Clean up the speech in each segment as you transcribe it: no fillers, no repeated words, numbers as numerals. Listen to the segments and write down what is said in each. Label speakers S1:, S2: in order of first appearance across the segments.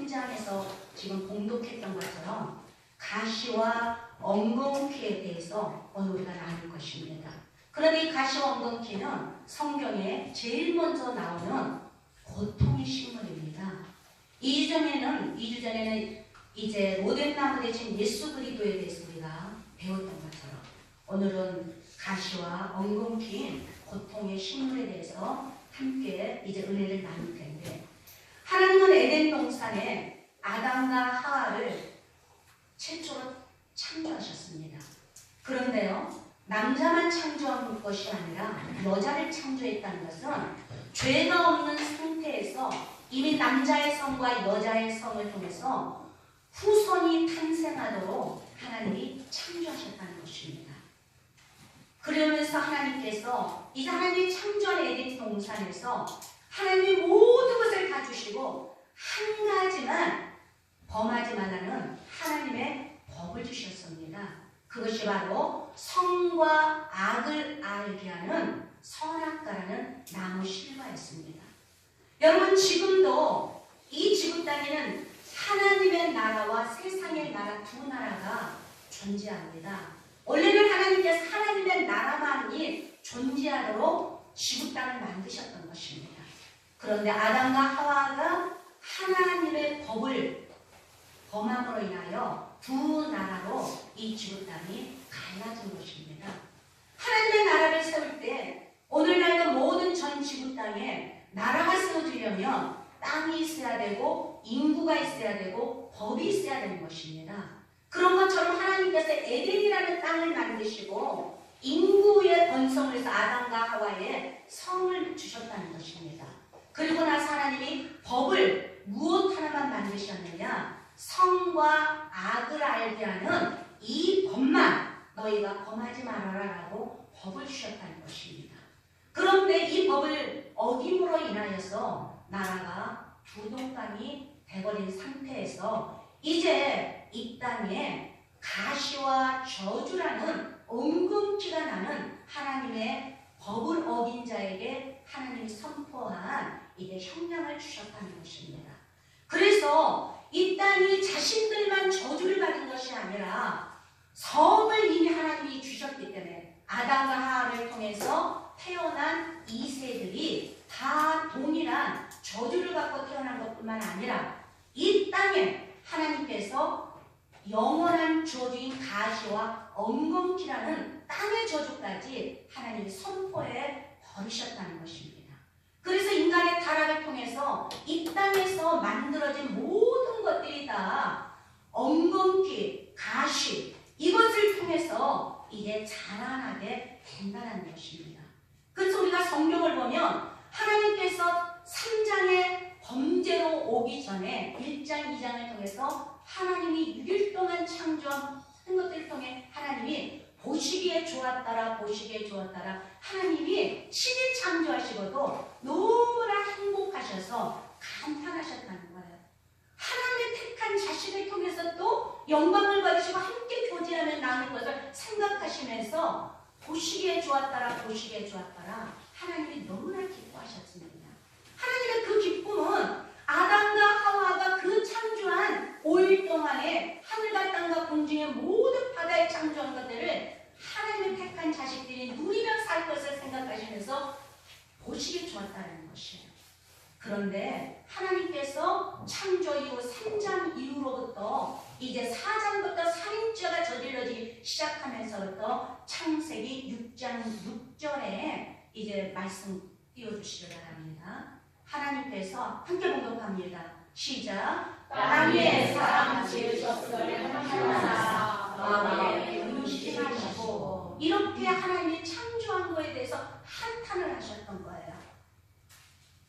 S1: 3장에서 지금 봉독했던 것처럼 가시와 엉겅퀴에 대해서 오늘 우리가 나눌 것입니다. 그런데 이 가시와 엉겅퀴는 성경에 제일 먼저 나오는 고통의 식물입니다. 2주 전에는 이제 모든 나무 대신 예수 그리스도에 대해서 우리가 배웠던 것처럼 오늘은 가시와 엉겅퀴인 고통의 식물에 대해서 함께 이제 은혜를 나눌 텐데, 하나님은 에덴 동산에 아담과 하와를 최초로 창조하셨습니다. 그런데요, 남자만 창조한 것이 아니라 여자를 창조했다는 것은 죄가 없는 상태에서 이미 남자의 성과 여자의 성을 통해서 후손이 탄생하도록 하나님이 창조하셨다는 것입니다. 그러면서 하나님께서 이제 하나님이 창조한 에덴 동산에서 하나님이 모든 것을 다 주시고 한 가지만 범하지 말라는 하나님의 법을 주셨습니다. 그것이 바로 선과 악을 알게 하는 선악과라는 나무 실과였습니다. 여러분, 지금도 이 지구 땅에는 하나님의 나라와 세상의 나라 두 나라가 존재합니다. 원래는 하나님께서 하나님의 나라만이 존재하도록 지구 땅을 만드셨던 것입니다. 그런데 아담과 하와가 하나님의 법을 범함으로 인하여 두 나라로 이 지구 땅이 갈라진 것입니다. 하나님의 나라를 세울 때 오늘날도 모든 전 지구 땅에 나라가 세워지려면 땅이 있어야 되고 인구가 있어야 되고 법이 있어야 되는 것입니다. 그런 것처럼 하나님께서 에덴이라는 땅을 만드시고 인구의 번성을 해서 아담과 하와의 성을 주셨다는 것입니다. 그리고 나서 하나님이 법을 무엇 하나만 만드셨느냐? 성과 악을 알게 하는 이 법만 너희가 범하지 말아라 라고 법을 주셨다는 것입니다. 그런데 이 법을 어김으로 인하여서 나라가 두동강이 돼버린 상태에서 이제 이 땅에 가시와 저주라는 엉겅퀴가 나는 하나님의 법을 어긴 자에게 하나님이 선포한 이게 형량을 주셨다는 것입니다. 그래서 이 땅이 자신들만 저주를 받은 것이 아니라 성을 이미 하나님이 주셨기 때문에 아담과 하와를 통해서 태어난 이세들이 다 동일한 저주를 받고 태어난 것뿐만 아니라 이 땅에 하나님께서 영원한 저주인 가시와 엉겅퀴라는 땅의 저주까지 하나님이 선포해 버리셨다는 것입니다. 그래서 인간의 타락을 통해서 이 땅에서 만들어진 모든 것들이 다 엉겅퀴, 가시 이것을 통해서 이제 자라나게 된다는 것입니다. 그래서 우리가 성경을 보면 하나님께서 3장의 범죄로 오기 전에 1장, 2장을 통해서 하나님이 6일 동안 창조한 모든 것들을 통해 하나님이 보시기에 좋았더라 보시기에 좋았더라 하나님이 신이 창조하시고도 너무나 행복하셔서 감탄하셨다는 거예요. 하나님의 택한 자신을 통해서 또 영광을 받으시고 함께 교제하며 나눌 것을 생각하시면서 보시기에 좋았더라 보시기에 좋았더라 하나님이 너무나 기뻐하셨습니다. 하나님의 그 기쁨은 아담과 하와가 그 창조한 5일 동안에 하늘과 땅과 공중의 모든 바다에 창조한 것들을 하나님의 택한 자식들이 누리며 살 것을 생각하시면서 보시기 좋았다는 것이에요. 그런데 하나님께서 창조 이후 3장 이후로부터 이제 4장부터 살인죄가 저질러지기 시작하면서부터 창세기 6장 6절에 이제 말씀 띄워주시기 바랍니다. 하나님께서 함께 봉독합니다. 시작.
S2: 땅 위에 사람 지으셨으면 하나사 마음에 음식하시고.
S1: 이렇게 하나님이 창조한 거에 대해서 한탄을 하셨던 거예요.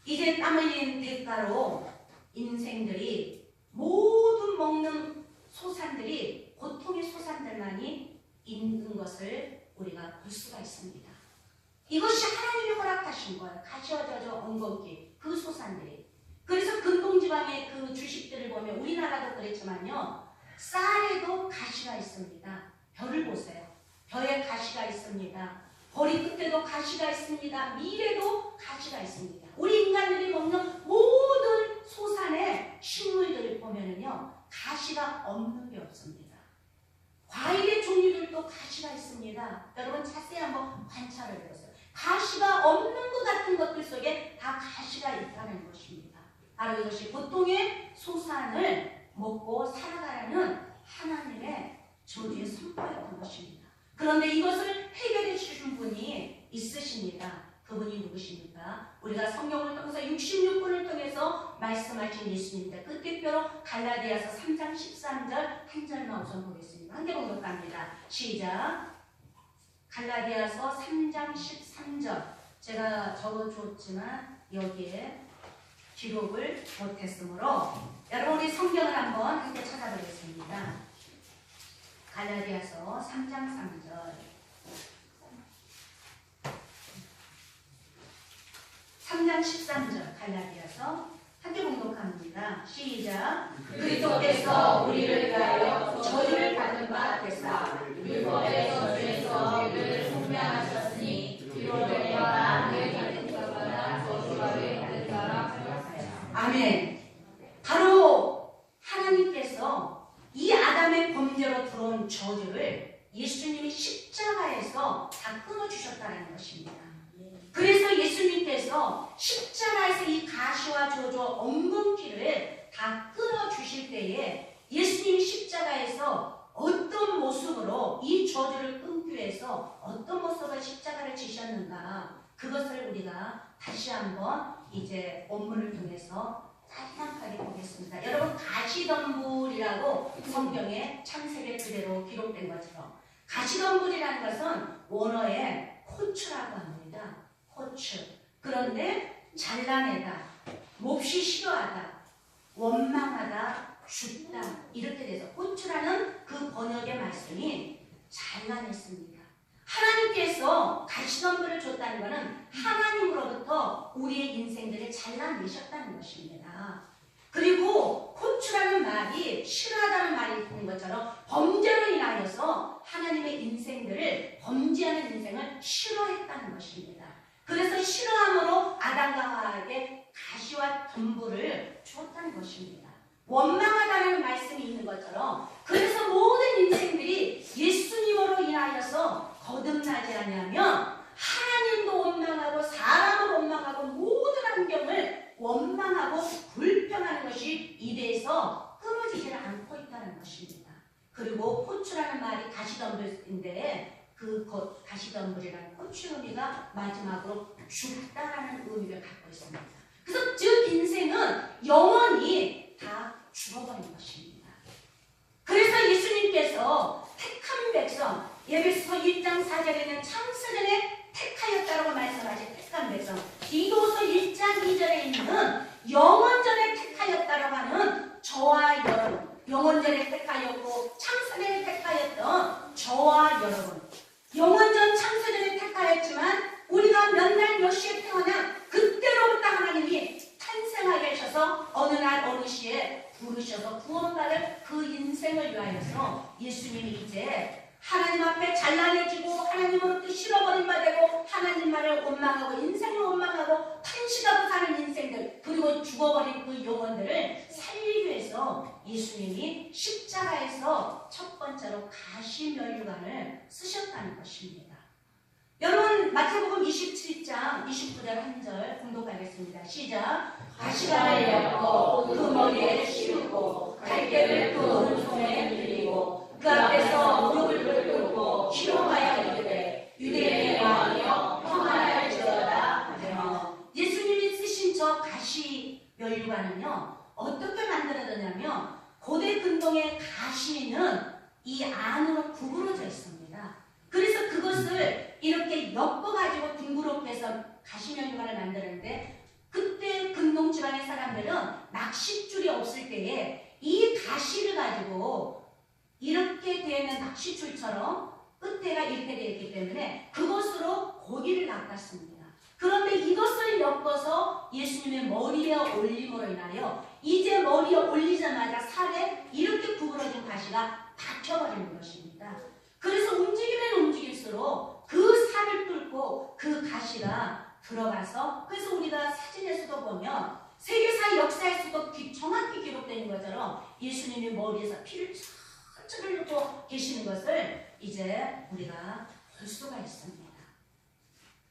S1: 이제 땀 흘린 대가로 인생들이 모든 먹는 소산들이 고통의 소산들만이 있는 것을 우리가 볼 수가 있습니다. 이것이 하나님이 허락하신 거예요. 가시와 저주 엉겅퀴 그 소산들이. 그래서 근동지방의 그 주식들을 보면 우리나라도 그랬지만요. 쌀에도 가시가 있습니다. 벼를 보세요. 벼에 가시가 있습니다. 보리 끝에도 가시가 있습니다. 밀에도 가시가 있습니다. 우리 인간들이 먹는 모든 소산의 식물들 보면은요, 가시가 없는 게 없습니다. 과일의 종류들도 가시가 있습니다. 여러분 자세히 한번 관찰을 해보세요. 가시가 없는 것 같은 것들 속에 다 가시가 있다는 것입니다. 바로 이것이 보통의 소산을 먹고 살아가라는 하나님의 저주의 선포였던 것입니다. 그런데 이것을 해결해 주신 분이 있으십니다. 그분이 누구십니까? 우리가 성경을 통해서 66권을 통해서 말씀하신 예수님입니다. 그 대표로 갈라디아서 3장 13절 한 절만 우선 보겠습니다. 한 개 공독합니다. 시작. 갈라디아서 3장 13절. 제가 적어줬지만 여기에 기록을 못했으므로 여러분 우리 성경을 한번 함께 찾아보겠습니다. 갈라디아서 3장 3절. 3장 13절 갈라디아서 함께 공독합니다. 시작.
S2: 그리스도께서 우리를 위하여 저주를 받는 바 되사 율법의 저주에서 우리를 속량하셨으니 이로 내가 늘 받은 자마다 저주를 받는 자라 하였어요.
S1: 아멘. 바로 하나님께서 이 아담의 범죄로 들어온 저주를 예수님이 십자가에서 다 끊어주셨다는 것입니다. 그래서 예수님께서 십자가에서 이 가시와 저주 엉겅퀴를 다 끊어주실 때에 예수님이 십자가에서 어떤 모습으로 이 저주를 끊기 위해서 어떤 모습으로 십자가를 지셨는가, 그것을 우리가 다시 한번 이제 본문을 통해서 자세하게 보겠습니다. 여러분 가시덤불이라고 성경에 창세기 그대로 기록된 것처럼 가시덤불이라는 것은 원어에 고추라고 합니다. 고추. 그런데 잘라내다, 몹시 싫어하다, 원망하다, 죽다 이렇게 돼서 고추라는 그 번역의 말씀이 잘라냈습니다. 하나님께서 가시덤불을 줬다는 것은 하나님으로부터 우리의 인생들을 잘라내셨다는 것입니다. 그리고 고추라는 말이 싫어하다는 말이 있는 것처럼 범죄로 인하여서 하나님의 인생들을, 범죄하는 인생을 싫어했다는 것입니다. 그래서 싫어함으로 아담과 하와에게 가시와 덤불을 주었다는 것입니다. 원망하다는 말씀이 있는 것처럼 그래서 모든 인생들이 예수님으로 인하여서 거듭나지 않으면 하나님도 원망하고 사람을 원망하고 모든 환경을 원망하고 불평하는 것이 입에서 끊어지지를 않고 있다는 것입니다. 그리고 고추라는 말이 가시덤불인데 그 가시덤불이라는 고추 의미가 마지막으로 죽다라는 의미를 갖고 있습니다. 그래서 즉 인생은 영원히 다 죽어버린 것입니다. 그래서 예수님께서 택한 백성, 에베소서 1장 4절에는 창세전에 택하였다라고 말씀하신 택한 백성, 디도서 1장 2절에 있는 영원전에 택하였다라고 하는 저와 여러분, 영원전에 택하였고 창세전에 택하였던 저와 여러분, 영원전 창세전에 택하였지만 우리가 몇 날 몇 시에 태어나 그때로부터 하나님이 탄생하게 하셔서 어느 날 어느 시에 부르셔서 구원받을 그 인생을 위하여서 예수님이 이제 하나님 앞에 잘라내지고 하나님으로부터 싫어버린 바 되고 하나님만을 원망하고 인생을 원망하고 탄식하고 사는 인생들, 그리고 죽어버린 그 영혼들을 살리기 위해서 예수님이 십자가에서 첫 번째로 가시면류관을 쓰셨다는 것입니다. 여러분 마태복음 27장 29절 한 절 공독하겠습니다. 시작.
S2: 가시관을 엮고 그 머리에 씌우고 갈대를 그 오른손에 들리고 그 앞에서 무릎을 꿇고 기록하여 이르되 유대인의 왕이여 평안할지어다 하며,
S1: 예수님이 쓰신 저 가시면류관은요 어떻게 만들어졌냐면 고대 근동의 가시는 이 안으로 구부러져 있습니다. 그래서 그것을 이렇게 엮어가지고 둥그렇게 해서 가시면류관을 만드는데, 그때 근동 지방의 사람들은 낚싯줄이 없을 때에 이 가시를 가지고 이렇게 되는 낚싯줄처럼 끝에가 이렇게 되어 있기 때문에 그것으로 고기를 낚았습니다. 그런데 이것을 엮어서 예수님의 머리에 올림으로 인하여 이제 머리에 올리자마자 살에 이렇게 구부러진 가시가 박혀버리는 것입니다. 그래서 움직이면 움직일수록 그 살을 뚫고 그 가시가 들어가서, 그래서 우리가 사진에서도 보면 세계사 역사에서도 정확히 기록되는 것처럼 예수님이 머리에서 피를 철철 흘리고 계시는 것을 이제 우리가 볼 수가 있습니다.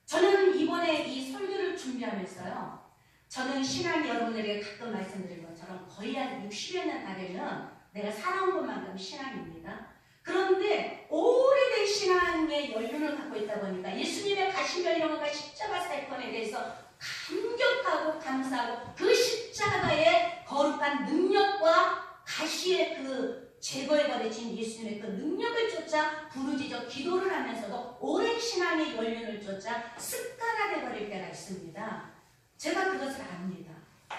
S1: 저는 이번에 이 설교를 준비하면서요, 저는 신앙 여러분에게 가끔 말씀드린 것처럼 거의 한 60여 년 다 되면 내가 살아온 것만큼 신앙입니다. 그런데 오래된 신앙의 연륜을 갖고 있다 보니까 예수님의 가시면령과 십자가 사건에 대해서 감격하고 감사하고 그 십자가의 거룩한 능력과 가시의 그 제거에 버려진 예수님의 그 능력을 쫓아 부르짖어 기도를 하면서도 오랜 신앙의 연륜을 쫓아 습관화돼 버릴 때가 있습니다. 제가 그것을 압니다.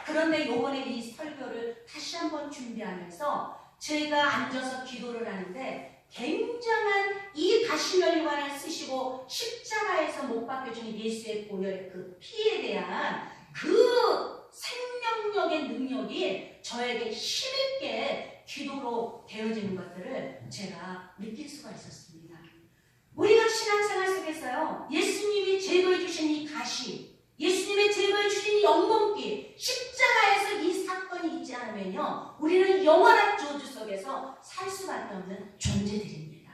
S1: 그런데 요번에 이 설교를 다시 한번 준비하면서 제가 앉아서 기도를 하는데 굉장한 이 가시면류관을 쓰시고 십자가에서 못 박혀주는 예수의 보혈의 그 피에 대한 그 생명력의 능력이 저에게 힘있게 기도로 되어지는 것들을 제가 느낄 수가 있었습니다. 우리가 신앙생활 속에서요, 예수님이 제거해 주신 이 가시, 예수님의 제거해 주신 이 영광기, 십자가에서 이 사건이 있지 않으면요, 우리는 영원한 저주 속에서 살 수밖에 없는 존재들입니다.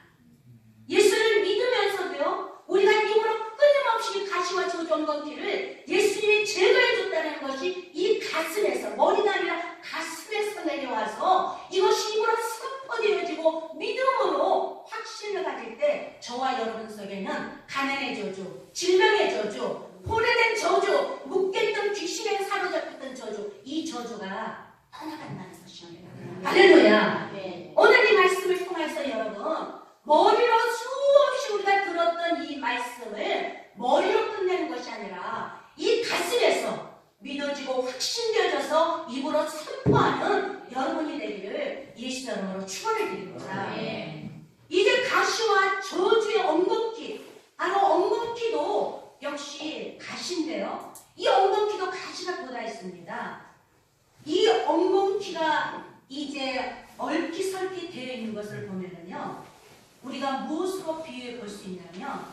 S1: 예수를 믿으면서도요, 우리가 입으로 끊임없이 가시와 저주 영광기를 예수님이 제거해 줬다는 것이 이 가슴에서, 머리가 아니라 가슴에서 내려와서 이것이 입으로 선포되어지고 믿음으로 확신을 가질 때 저와 여러분 속에는 가난의 저주, 질병의 저주, 오래된 저주, 묶였던 귀신에 사로잡혔던 저주, 이 저주가 떠나간다는 것입니다. 할렐루야.
S2: 네.
S1: 오늘 이 말씀을 통해서 여러분, 머리로 수없이 우리가 들었던 이 말씀을 머리로 끝내는 것이 아니라 이 가슴에서 믿어지고 확신되어져서 입으로 선포하는 여러분이 되기를 예수 이름으로 축원을 드립니다.
S2: 네.
S1: 이제 가시와 저주의 엉겅퀴, 바로 엉겅퀴도 역시 가시인데요. 이 엉겅퀴도 가시가 돋아 있습니다. 이 엉겅퀴가 이제 얼기설기 되어 있는 것을 보면은요, 우리가 무엇으로 비유해 볼 수 있냐면,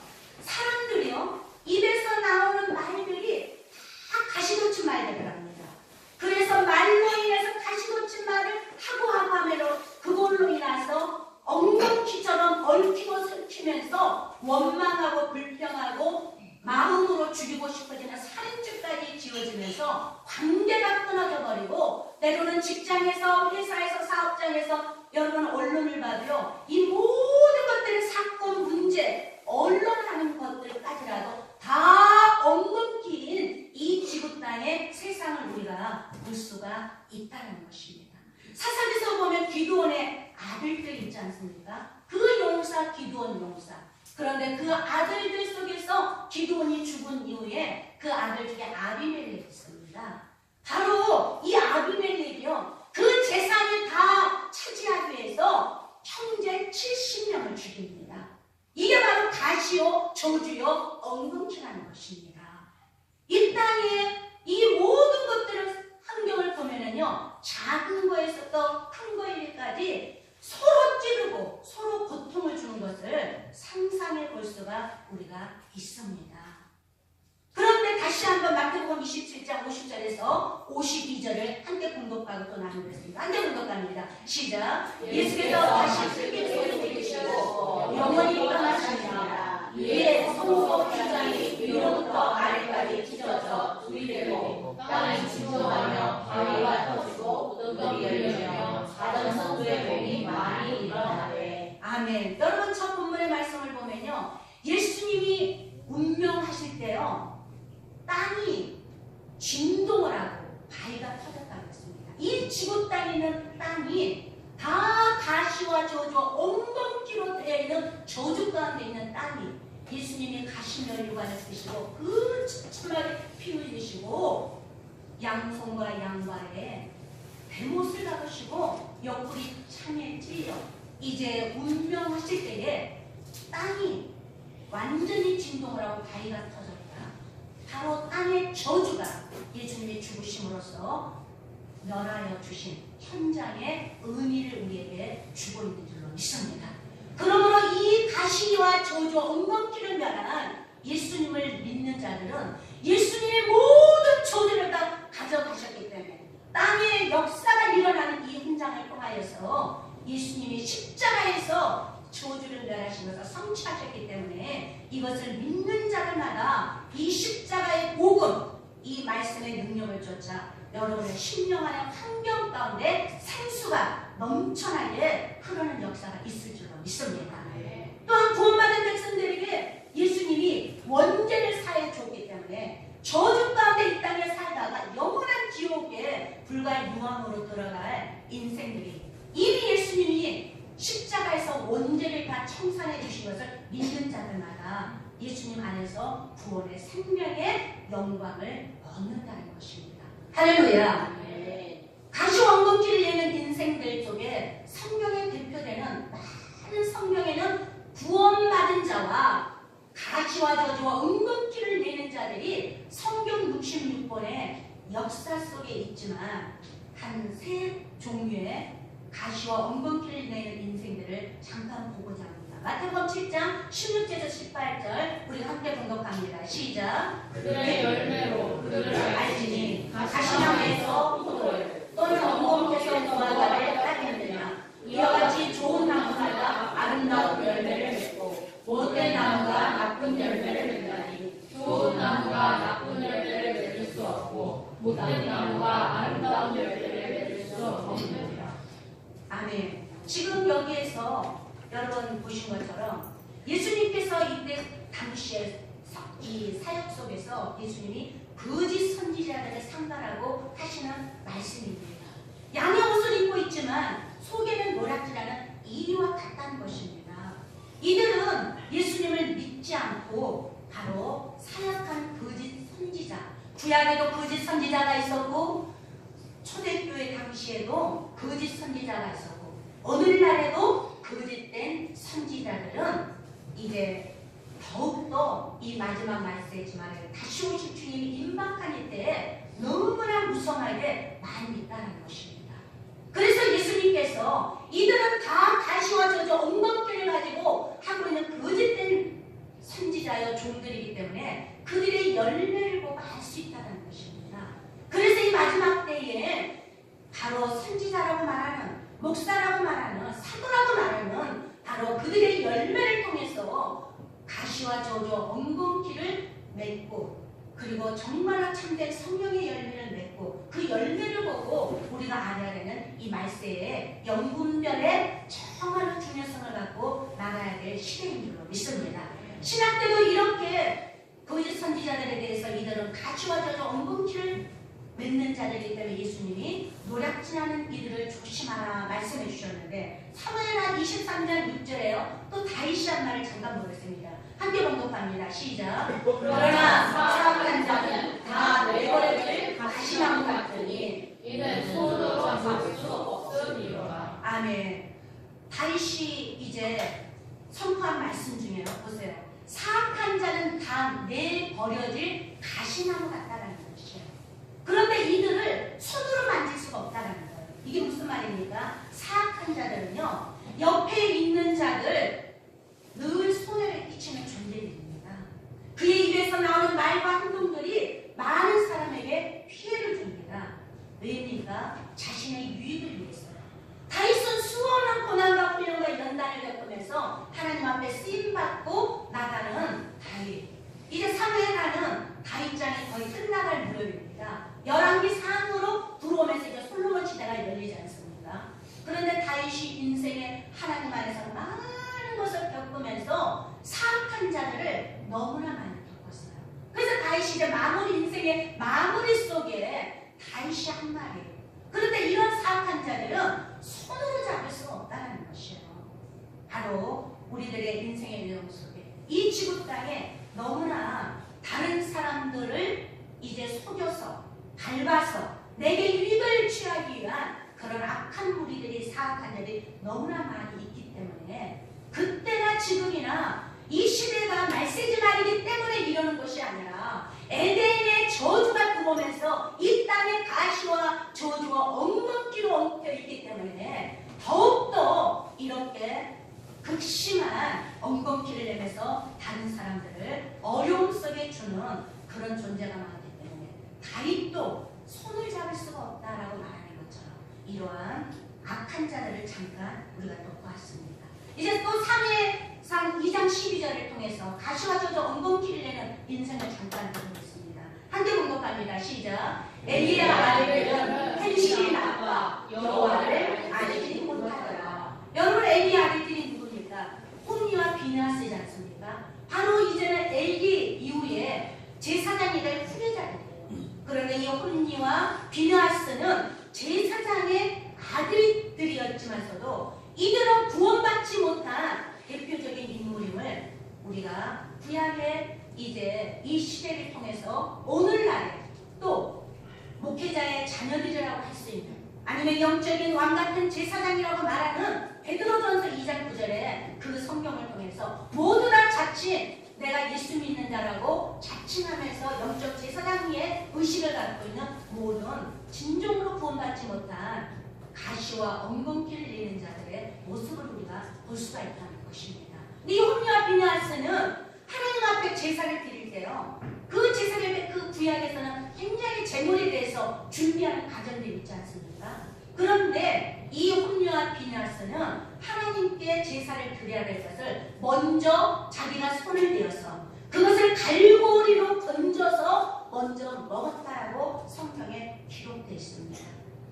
S1: 사람들이요, 입에서 나오는 말들이 다 가시돋친 말들을 합니다. 그래서 말로 인해서 가시돋친 말을 하고 하면 그걸로 인해서 엉겅퀴처럼 얽히고 설키면서 원망하고 불평하고 마음으로 죽이고 싶어지는 살인죄까지 지어지면서 관계가 끊어져 버리고, 때로는 직장에서, 회사에서, 사업장에서, 여러분 언론을 봐도요, 이 모든 것들은 사건, 문제, 언론하는 것들까지라도 다 엉겅퀴인 이 지구 땅의 세상을 우리가 볼 수가 있다는 것입니다. 사사기서 보면 기드온의 아들들 있지 않습니까? 그 용사, 기드온 용사. 그런데 그 아들들 속에서 기드온이 죽은 이후에 그 아들 중에 아비멜렉이 있습니다. 바로 이 아비멜렉이요, 그 재산을 다 차지하기 위해서 형제 70명을 죽입니다. 이게 바로 가시요, 저주요, 엉겅퀴라는 것입니다. 이 땅에 이 모든 것들을 환경을 보면은요, 작은 거에서부터 큰 거에까지 서로 찌르고 서로 고통을 주는 것을 상상해 볼 수가 우리가 있습니다. 그런데 다시 한번 마태복음 27장 50절에서 52절을 함께 공독하고 또 나누겠습니다. 함께 공독합니다. 시작. 예수께서 다시 크게 소리 지르시고 영원히 떠나시니라. 이에 성소 기장이 위로부터 아래까지 찢어져 둘이 되고 땅이 진동하며 바위가 터지고 무덤이 열리며 자던 성도의 몸이 많이 일어나되. 아멘. 여러분, 첫 본문의 말씀을 보면요, 예수님이 운명하실 때요, 땅이 진동을 하고 바위가 터졌다고 했습니다. 이 지구 땅에 있는 땅이 다 가시와 저주, 엉겅퀴로 되어 있는 저주 가운데 있는 땅이 예수님이 가시면류관을 쓰시고 그 촘촘하게 피 흘리시고 양손과 양발에 대못을 박으시고 옆구리 창에 찔려 이제 운명하실 때에 땅이 완전히 진동을 하고 바위가 터졌다. 바로 땅의 저주가 예수님이 죽으심으로써 멸하여 주신 현장의 의미를 우리에게 주고 있는 줄로 믿습니다. 그러므로 이 가시와 저주, 엉겅퀴를 멸한 예수님을 믿는 자들은 예수님의 모든 저주를 다 가져가셨기 때문에 땅의 역사가 일어나는 이 현장을 통하여서 예수님이 십자가에서 저주를 멸하시면서 성취하셨기 때문에 이것을 믿는 자들마다 이 십자가의 복음, 이 말씀의 능력을 쫓아 여러분의 신령하는 환경 가운데 생수가 넘쳐나게 흐르는 역사가 있을 줄로 믿습니다. 또한 구원받은 백성들에게 예수님이 원죄를 사해 줬기 때문에 저주 가운데 이 땅에 살다가 영원한 지옥에 불과의 무함으로 들어갈 인생들이 이미 예수님이 십자가에서 원죄를 다 청산해 주신 것을 믿는 자들마다 예수님 안에서 구원의 생명의 영광을 얻는다는 것입니다. 할렐루야. 가시원금길을 내는 인생들 속에 성경에 대표되는 많은 성경에는 구원받은 자와 가시와 저주와 은금길을 내는 자들이 성경 66권의 역사 속에 있지만 한 세 종류의 가시와 은금길을 내는 인생들을 잠깐 보고자 합니다. 마태복음 7장 16절에서 18절 우리 함께 봉독합니다. 시작.
S2: 그들의 열매로 그들을 알지니
S1: 가시나무에서 포도를 또는 은금께서 무화과를 따르느냐. 이와 같이 좋은 나무마다 아름다운 열매를 맺고 못된 나무가 나쁜 열매를 맺나니
S2: 좋은 나무가 나쁜 열매를 맺을 수 없고 못된 나무가 아름다운 열매를 맺을 수 없느니라.
S1: 아멘. 지금 여기에서 여러분 보신 것처럼 예수님께서 이때 당시에 이 사역 속에서 예수님이 거짓 선지자들을 상달하고 하시는 말씀입니다. 양의 옷을 입고 있지만 속에는 노랗지라는 이와 같다는 것입니다. 이들은 예수님을 믿지 않고 바로 사역한 거짓 선지자, 구약에도 거짓 선지자가 있었고 초대교회 당시에도 거짓 선지자가 있었고 오늘날에도 거짓된 선지자들은 이제 더욱더 이 마지막 말세지만 다시 오실 주님이 임박한 이때에 너무나 무성하게 많이 있다는 것입니다. 그래서 예수님께서 이들은 다 가시와 저주 엉겅퀴를 가지고 하고 있는 거짓된 선지자여 종들이기 때문에 그들의 열매를 보고 알 수 있다는 것입니다. 그래서 이 마지막 때에 바로 선지자라고 말하는 목사라고 말하는 사도라고 말하는 바로 그들의 열매를 통해서 가시와 저주 엉겅퀴를 맺고 그리고 정말로 참된 성령의 열매를 맺고 그 열매를 보고 우리가 알아야 되는 이 말세에 영분별의 정말로 중요성을 갖고 나가야 될 시대인 줄로 믿습니다. 신학 때도 이렇게 거짓 선지자들에 대해서 이들은 가시와 저주 엉겅퀴를 맺는 자들이기 때문에 예수님이 노략질하는 이들을 조심하라 말씀해 주셨는데 사무엘하 23장 6절에요. 또 다윗이 한 말을 잠깐 보겠습니다. 함께 봉독합니다. 시작. 그러나 사악한 자는 다 내버려질 가시나무 같으니
S2: 이는 손으로 잡을 수 없으리로라.
S1: 아멘. 다윗이 이제 선포한 말씀 중에요. 보세요. 사악한 자는 다 내버려질 가시나무 같다라는 것이에요. 그런데 이들을 손으로 만질 수가 없다는 거예요. 이게 무슨 말입니까? 사악한 자들은요, 옆에 있는 자들 늘 손해를 끼치는 존재들입니다. 그의 입에서 나오는 말과 행동들이 많은 사람에게 피해를 줍니다. 왜입니까? 자신의 유익을 위해서요. 다윗은 수많은 고난과 훈련과 연단을 겪으면서 하나님 앞에 쓰임받고 나가는 다윗. 이제 사무엘하는 다윗장이 거의 끝나갈 무렵입니다. 열왕기 상으로 들어오면서 이제 솔로몬 시대가 열리지 않습니까? 그런데 다윗이 인생에 하나님 안에서 많은 것을 겪으면서 사악한 자들을 너무나 많이 겪었어요. 그래서 다윗이 이제 마무리 인생의 마무리 속에 다윗이 한 말이에요. 그런데 이런 사악한 자들은 손으로 잡을 수가 없다는 것이에요. 바로 우리들의 인생의 내용 속에 이 지구 땅에 너무나 다른 사람들을 이제 속여서 밟아서 내게 유익을 취하기 위한 그런 악한 무리들이 사악한 자들이 너무나 많이 있기 때문에 그때나 지금이나 이 시대가 말세지 말이기 때문에 이러는 것이 아니라 에덴의 저주가 들어오면서 이 땅에 가시와 저주와 엉겅퀴로 엉켜 있기 때문에 더욱더 이렇게 극심한 엉겅퀴를 내면서 다른 사람들을 어려움 속에 주는 그런 존재가 많기 때문에 다윗도 손을 잡을 수가 없다라고 말하는 것처럼 이러한 악한 자들을 잠깐 우리가 또 보았습니다. 이제 또 3회상 2장 12절을 통해서 가시와 저주 엉겅퀴를 내는 인생을 잠깐 보겠습니다. 함께 공독합니다. 시작. 엘리야 아들들은 행실이 나빠 여호와를 알지 못하더라. 여러분, 엘리 아들들이 누굽니까? 홈리와 비느하스이지 않습니까? 바로 이제는 엘리 이후에 제사장이 될 후계자들이에요. 그런데 이 홈리와 비느하스는 제사장의 아들들이었지만서도 이들은 구원받지 못한 대표적인 인물임을 우리가 구약의 이제 이 시대를 통해서 오늘날에 또 목회자의 자녀들이라고 할 수 있는, 아니면 영적인 왕 같은 제사장이라고 말하는 베드로전서 2장 9절에 그 성경을 통해서 모두 다 자칭 내가 예수 믿는 자라고 자칭하면서 영적 제사장 위에 의식을 갖고 있는 모든 진정으로 구원받지 못한 가시와 엉겅퀴를 내는 자들의 모습을 우리가 볼 수가 있다는 것입니다. 근데 이 홈리와 비느하스는 하나님 앞에 제사를 드릴 때요, 그 제사를 그 구약에서는 굉장히 제물에 대해서 준비하는 과정들이 있지 않습니까? 그런데 이 홈리와 비느하스는 하나님께 제사를 드려야 될 것을 먼저 자기가 손을 대어서 그것을 갈고리로 건져서 먼저 먹었다라고 성경에 기록되어 있습니다.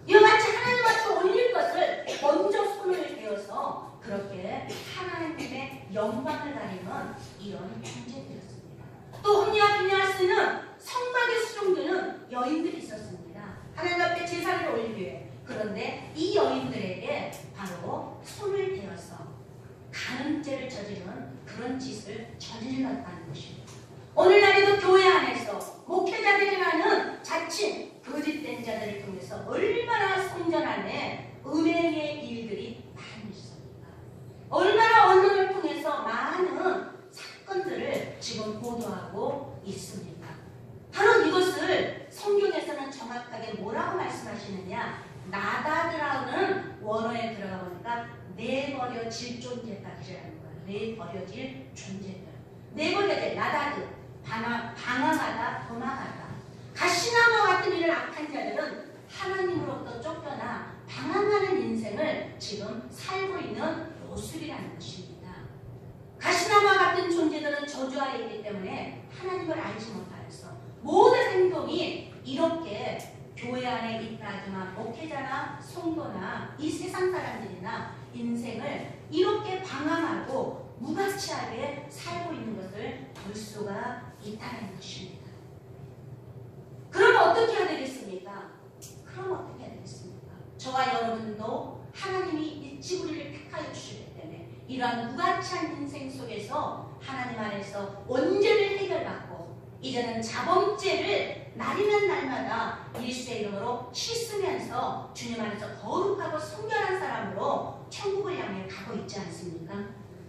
S1: 이와 같이 하나님 앞에 올릴 것을 먼저 손을 대어서 그렇게 하나님의 영광을 가리는 이런 존재들이었습니다. 또 홈리와 비느하스는 성막에 수종되는 여인들이 있었습니다. 하나님 앞에 제사를 올리기 위해. 그런데 이 여인들에게 바로 손을 대어서 간음죄를 저지르는 그런 짓을 저질렀다는 것입니다. 오늘날에도 교회 안에서 목회자들이라는 자칭 거짓된 자들을 통해서 얼마나 성전 안에 음행의 일들이 많이 있습니까? 얼마나 언론을 통해서 많은 사건들을 지금 보도하고 있습니다. 바로 이것을 성경에서는 정확하게 뭐라고 말씀하시느냐, 나다드라는 원어에 들어가 보니까 내버려질 존재까지라는 거예요. 내버려질 존재들. 내버려질, 나다드, 방황하다, 도망하다. 가시나무와 같은 이런 악한 자들은 하나님으로부터 쫓겨나 방황하는 인생을 지금 살고 있는 모습이라는 것입니다. 가시나무와 같은 존재들은 저주 아래 있기 때문에 하나님을 알지 못하여서 모든 행동이 이렇게 교회 안에 있다 하지만 목회자나 성도나 이 세상 사람들이나 인생을 이렇게 방황하고 무가치하게 살고 있는 것을 볼 수가 있다는 것입니다. 그럼 어떻게 해야 되겠습니까? 저와 여러분도 하나님이 이 지구를 택하여 주셨기 때문에 이러한 무가치한 인생 속에서 하나님 안에서 원죄를 해결받고 이제는 자범죄를 날이면 날마다 예수의 이름으로 씻으면서 주님 안에서 거룩하고 성결한 사람으로 천국을 향해 가고 있지 않습니까?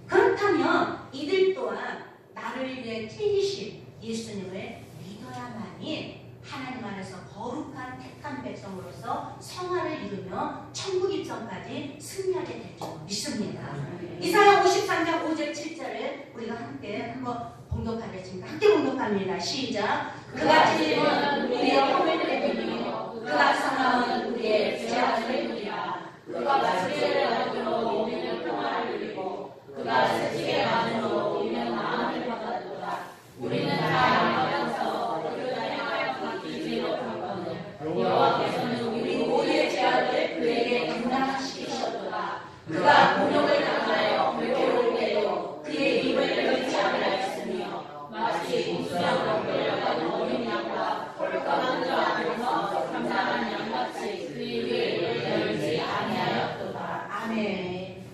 S1: 그렇다면 이들 또한 나를 위해 튀기신 예수님을 믿어야만이 하나님 안에서 거룩한 택한 백성으로서 성화를 이루며 천국 입성까지 승리하게 될 줄 믿습니다. 이사야 53장 5절 7절을 우리가 함께 한번 봉독하겠습니다. 함께 봉독합니다. 시작. 그가 찔림은 우리의 허물을 내리며 그가 상함은 우리의 죄악을 누리라. 그가 마시를 얻으러 우리는 평화를 누리고 그가 채찍에 맞음으로 우리는 마음을 받았도다. 우리는 다 양하여서 그를 향하여 바뀌지 못하거늘 여호와께서는 우리 모두의 죄악을 그에게 감당시키셨도다. 그가 곤욕을 당하여 괴로울 때도 그의 입을 열지 아니하였으며 마치 목수장으로 끌려가는 어린 양과 홀가만들 안에서 감당한 양같이 그의 입을 열지 아니하였도다. 아멘.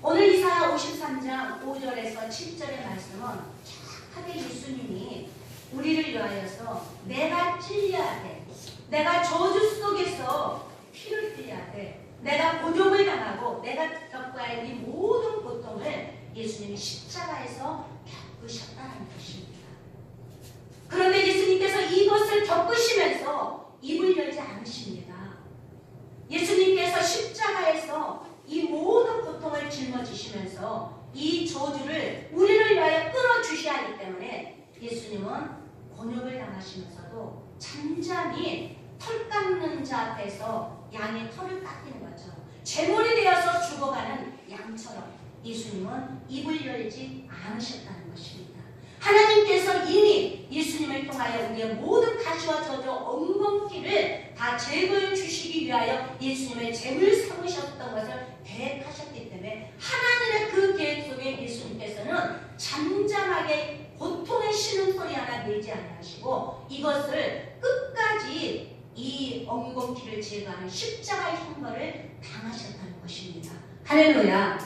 S1: 오늘 이사야 53장 5절에서 7절의 말씀은 정확하게 예수님이 우리를 위하여서 내가 찔려야 돼, 내가 저주 속에서 피를 흘려야 돼, 내가 곤욕을 당하고 내가 겪어야 할 이 모든 고통을 예수님이 십자가에서 겪으셨다는 것입니다. 그런데 예수님께서 이것을 겪으시면서 입을 열지 않으십니다. 예수님께서 십자가에서 이 모든 고통을 짊어지시면서 이 저주를 우리를 위하여 끊어주셔야 하기 때문에 예수님은 곤욕을 당하시면서도 잠잠히 털 깎는 자 앞에서 양의 털을 깎이는 거죠. 제물이 되어서 죽어가는 양처럼 예수님은 입을 열지 않으셨다는 것입니다. 하나님께서 이미 예수님을 통하여 우리의 모든 가시와 저주 엉겅퀴를 다 제거해 주시기 위하여 예수님의 제물 삼으셨던 것을 계획하셨기 때문에 하나님의 그 계획 속에 예수님께서는 잠잠하게 고통의 신음소리 하나 내지 아니하시고 이것을 끝까지 이 엉겅퀴를 제거하는 십자가의 형벌을 당하셨다는 것입니다. 할렐루야.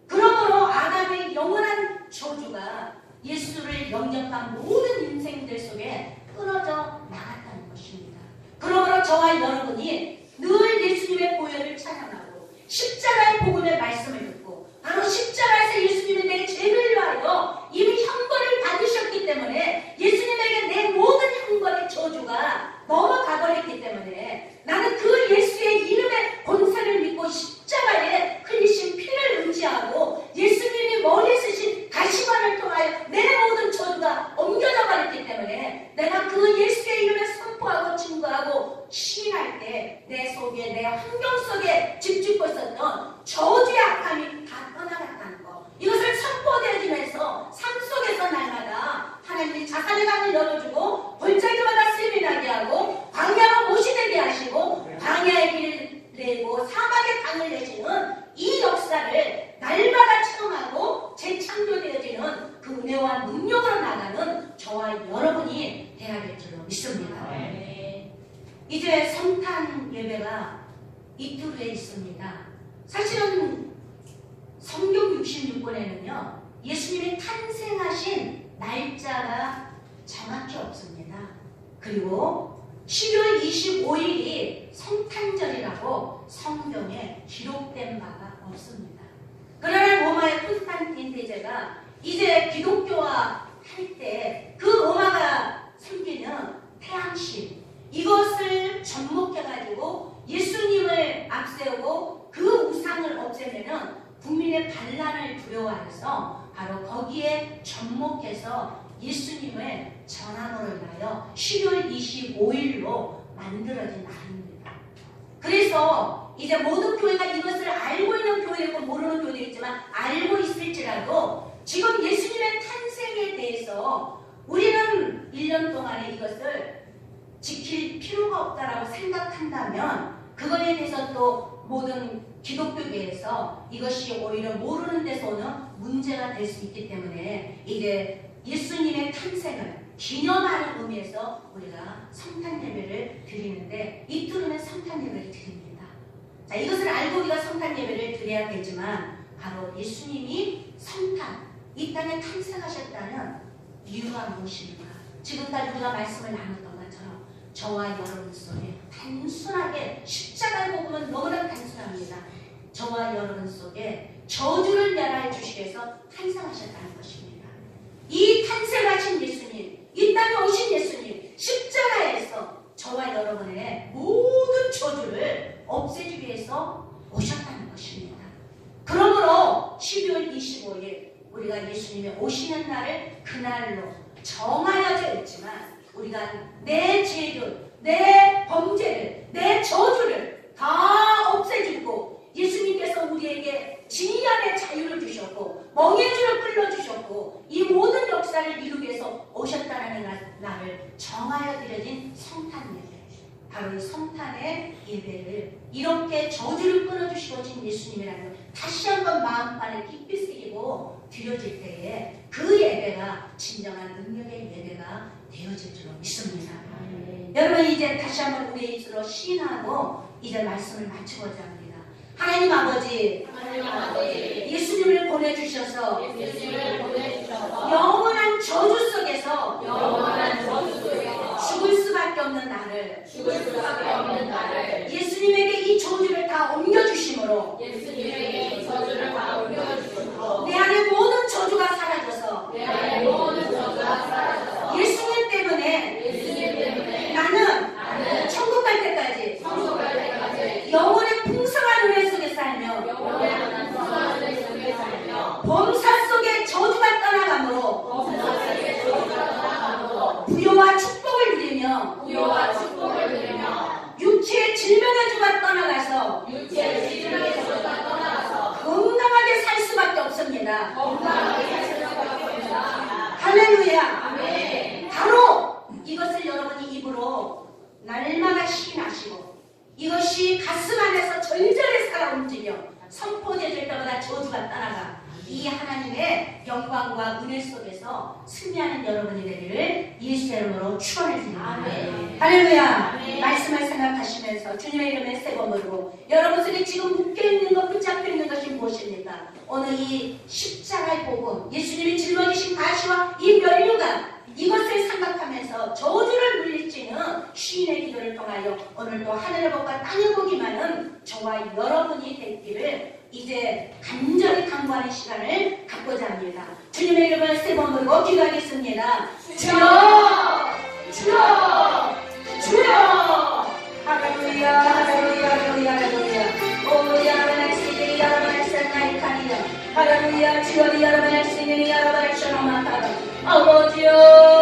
S1: 그러므로 아담의 영원한 저주가 예수를 영접한 모든 인생들 속에 끊어져 나갔다는 것입니다. 그러므로 저와 여러분이 늘 예수님의 보혈을 찬양하고 십자가의 복음의 말씀을 듣고 바로 십자가에서 예수님이 내 죄를 위하여 이미 형벌을 받으셨기 때문에 예수님에게 내 모든 형벌의 저주가 넘어가버렸기 때문에 나는 그 예수의 이름의 본사를 믿고 십자가에 흘리신 피를 의지하고 예수님이 머리에 쓰신 가시관을 통하여 내 모든 저주가 옮겨져 버렸기 때문에 내가 그 예수의 이름을 선포하고 증거하고 시인할 때 내 속에 내 환경 속에 집중고 있었던 저주의 악함이 다 떠나갔다는 것, 이것을 선포되어지면서 삶 속에서 날마다 하나님이 자살의 강을 열어주고 골짜기마다 샘이 나게 하고 광야가 못이 되게 하시고 광야의 길을 내고 사막의 강을 내시는 이 역사를 날마다 체험하고 재창조되어지는 그 은혜와 능력으로 나가는 저와 여러분이 되어야 될 줄로 믿습니다. 이제 성탄 예배가 이틀 후에 있습니다. 사실은 성경 66권에는요 예수님이 탄생하신 날짜가 정확히 없습니다. 그리고 12월 25일이 성탄절이라고 성경에 기록된 바가 없습니다. 그러나 로마의 콘스탄틴 대제가 이제 기독교화 할 때 그 로마가 섬기는 태양신 이것을 접목해가지고 예수님을 앞세우고 그 우상을 없애면은 국민의 반란을 두려워해서 바로 거기에 접목해서 예수님을 전함으로 인하여 12월 25일로 만들어진 날입니다. 그래서 이제 모든 교회가 이것을 알고 있는 교회도 있고 모르는 교회도 있지만 알고 있을지라도 지금 예수님의 탄생에 대해서 우리는 1년 동안에 이것을 지킬 필요가 없다라고 생각한다면 그거에 대해서 또 모든 기독교계에서 이것이 오히려 모르는 데서 오는 문제가 될 수 있기 때문에 이제 예수님의 탄생을 기념하는 의미에서 우리가 성탄 예배를 드리는데 이틀 후에 성탄 예배를 드립니다. 자, 이것을 알고 우리가 성탄 예배를 드려야 되지만 바로 예수님이 성탄, 이 땅에 탄생하셨다는 이유가 무엇입니까? 지금까지 우리가 말씀을 나눴던 것처럼 저와 여러분 속에 단순하게 십자가의 복음은 너무나 단순합니다. 저와 여러분 속에 저주를 멸하여 주시기 위해서 탄생하셨다는 것입니다. 이 탄생하신 예수님, 이 땅에 오신 예수님, 십자가에서 저와 여러분의 모든 저주를 없애주기 위해서 오셨다는 것입니다. 그러므로 12월 25일 우리가 예수님이 오시는 날을 그날로 정하여져 있지만 우리가 내 죄를, 내 범죄를, 내 저주를 다 없애주고 예수님께서 우리에게 진리안의 자유를 주셨고 멍에줄을 끌어주셨고 이 모든 역사를 이루기 위해서 오셨다는 날을 정하여 드려진 성탄 예배, 바로 이 성탄의 예배를 이렇게 저주를 끊어주시고 진 예수님이라는 다시 한번 마음판을 깊이 새기고 드려질 때에 그 예배가 진정한 능력의 예배가 되어질 줄로 믿습니다. 여러분 이제 다시 한번 우리의 입술로 시인하고 이제 말씀을 마치고자 합니다. 하나님 아버지, 예수님을 보내주셔서 영원한 저주 속에서 죽을 수밖에 없는 나를 예수님에게 이 저주를 다 옮겨주심으로 내 안에 모든 저주가 사라져서 예수님 때문에 나는 천국 갈 때까지 영원의 풍성한 은혜 속에 살며 범사 속에 저주가 떠나가므로 부요와 축복을 누리며 없습니다.
S2: 건강하게 사실 수밖에 없습니다.
S1: 할렐루야.
S2: 아멘.
S1: 바로 이것을 여러분이 입으로 날마다 시인하시고 이것이 가슴 안에서 절절히 살아 움직여 선포되질 때마다 저주가 따라가 이 하나님의 영광과 은혜 속에서 승리하는 여러분이 되기를 예수의 이름으로 축원을 드립니다.
S2: 아멘.
S1: 할렐루야.
S2: 아멘.
S1: 말씀을 생각하시면서 주님의 이름에 세번 부르고 여러분 속에 지금 묶여있는 것, 붙잡혀 있는 것이 무엇입니까? 오늘 이 십자가의 복음, 예수님이 짊어지신 가시와 이 면류관 이것을 생각하면서 저주를 물리치는 시인의 기도를 통하여 오늘도 하늘의 복과 땅의 복이 많은 저와 여러분이 됐기를 이제 간절히 간구하는 시간을 갖고자 합니다. 주님의 이름을 세 번 부르고 기도하겠습니다. 주여! 주여! 주여! 할렐루야, 할렐루야, 할렐루야, 할렐루야. 오, 여러분 할 수 있는 여러분 할 수 있는 나이카니요. 할렐루야, 주여 여러분 할 수 있는 여러분 할 수 있는 아버지요.